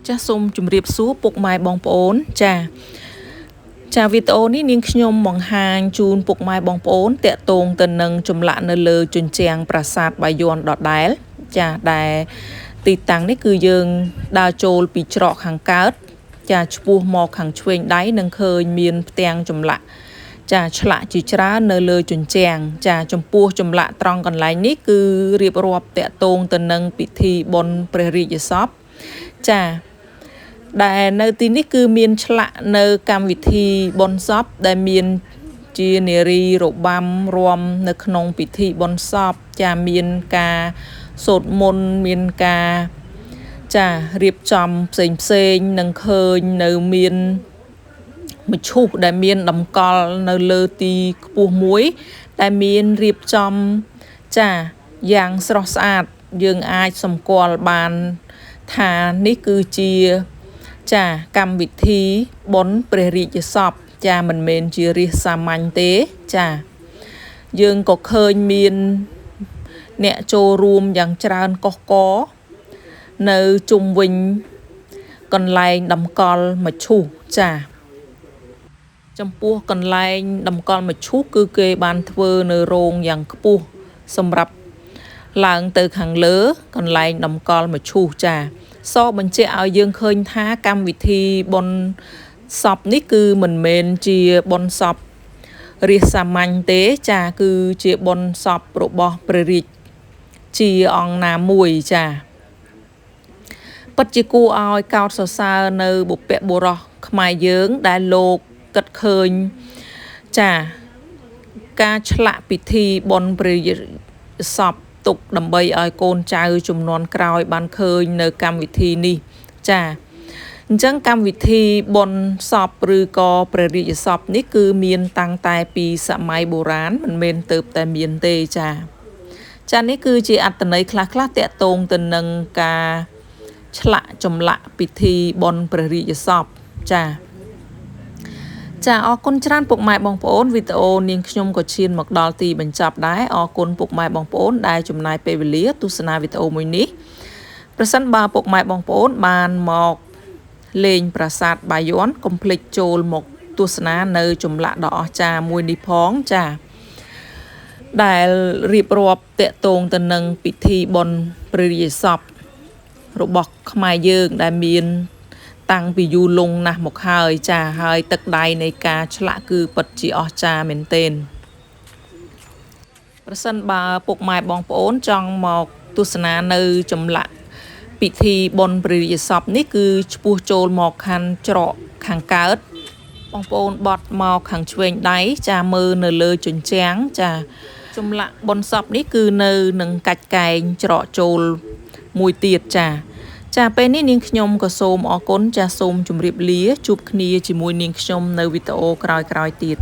ចាសូមជម្រាបសួរពុកម៉ែបងប្អូនចាវីដេអូនេះនាងខ្ញុំបង្ហាញជូនពុកម៉ែបងប្អូនតាក់ទងទៅនឹងចម្លាក់នៅលើជញ្ជាំងប្រាសាទបាយ័នដដែលចាដែលទីតាំងនេះគឺយើងដើរចូលពីច្រកខាងកើតចាឆ្ពោះមកខាងឆ្វេងដៃនឹងឃើញមានផ្ទាំងចម្លាក់ចាឆ្លាក់ជាច្រើននៅលើជញ្ជាំងចាចំពោះចម្លាក់ត្រង់កន្លែងនេះគឺរៀបរាប់តាក់ទងទៅនឹងពិធីបុណ្យព្រះរាជសពចាដែលនៅទីនេះគឺមានឆ្លាក់នៅកម្មវិធីបុណ្យសពដែលមានជានារីរបាំរាំនៅក្នុងពិធីបុណ្យសពចាមានការសូត្រមន្តមានការចារៀបចំផ្សេងនឹងឃើញនៅមានមឈូសដែលមានតម្កល់នៅលើទីខ្ពស់មួយដែលមានរៀបចំចាយ៉ាងស្រស់ស្អាតយើងអាចសម្គាល់បានថានេះគឺជាចាកម្មវិធីបុណ្យព្រះរាជសពចាមិនមែនជារាសសាមញ្ញទេចាយើងក៏ឃើញមានអ្នកចូលរួមយ៉ាងច្រើនកុះករនៅជុំវិញកន្លែងតម្កល់មឈូសចាចំពោះកន្លែងតម្កល់មឈូសគឺគេបានធ្វើនៅរោងយ៉ាងខ្ពស់សម្រាប់ឡើងទៅខាងលើកន្លែងតម្កល់មឈូសចាសបញ្ជាក់ឲ្យយើងឃើញថាកម្មវិធីបុណ្យសពនេះគឺមិនមែនជាបុណ្យសពរាសសាមញ្ញទេចាគឺជាបុណ្យសពរបស់ព្រះរាជាអង្គណាមួយចាពិតជាគួរឲ្យកោតសរសើរនៅបុព្វបុរសខ្មែរយើងដែលលោកគិតឃើញចាការឆ្លាក់ពិធីបុណ្យព្រះរាជសពទុកដើម្បីឲ្យកូនចៅជំនាន់ក្រោយបានឃើញនៅកម្មវិធីនេះចាអញ្ចឹងកម្មវិធីបុណ្យសពឬក៏ព្រះរាជសពនេះគឺមានតាំងតែពីសម័យបុរាណមិនមែនទៅតែមានទេចានេះគឺជាអត្ថន័យខ្លះៗតាក់ទងទៅនឹងការឆ្លាក់ចម្លាក់ពិធីបុណ្យព្រះរាជសពចាអរគុណច្រើនពុកម៉ែបងប្អូនវីដេអូនាងខ្ញុំក៏ឈានមកដល់ទីបញ្ចប់ដែរអរគុណពុកម៉ែបងប្អូនដែលចំណាយពេលវេលាទស្សនាវីដេអូមួយនេះប្រសិនបើពុកម៉ែបងប្អូនបានមកលេងប្រាសាទបាយ័នកុំភ្លេចចូលមកទស្សនានៅចម្លាក់ដ៏អស្ចារ្យមួយនេះផងចាដែលរៀបរាប់តាក់ទងទៅនឹងពិធីបុណ្យព្រះរាជសពរបស់ខ្មែរយើងដែលមានតាំងពីយូរលង់ណាស់មកហើយចាហើយទឹកដៃនៃការឆ្លាក់គឺពិតជាអស្ចារ្យមែនទែនប្រសិនបើពុកម៉ែបងប្អូនចង់មកទស្សនានៅចម្លាក់ពិធីបុណ្យព្រះរាជសពនេះគឺឆ្ពោះចូលមកខាងច្រកខាងកើតបងប្អូនបត់មកខាងឆ្វេងដៃចាមើលនៅលើជញ្ជាំងចាចម្លាក់បុណ្យសពនេះគឺនៅនឹងកាច់កែងច្រកចូលមួយទៀតចាពេលនេះនាងខ្ញុំក៏សូមអរគុណចាសូមជម្រាបលាជួបគ្នាជាមួយនាងខ្ញុំនៅវីដេអូក្រោយៗទៀត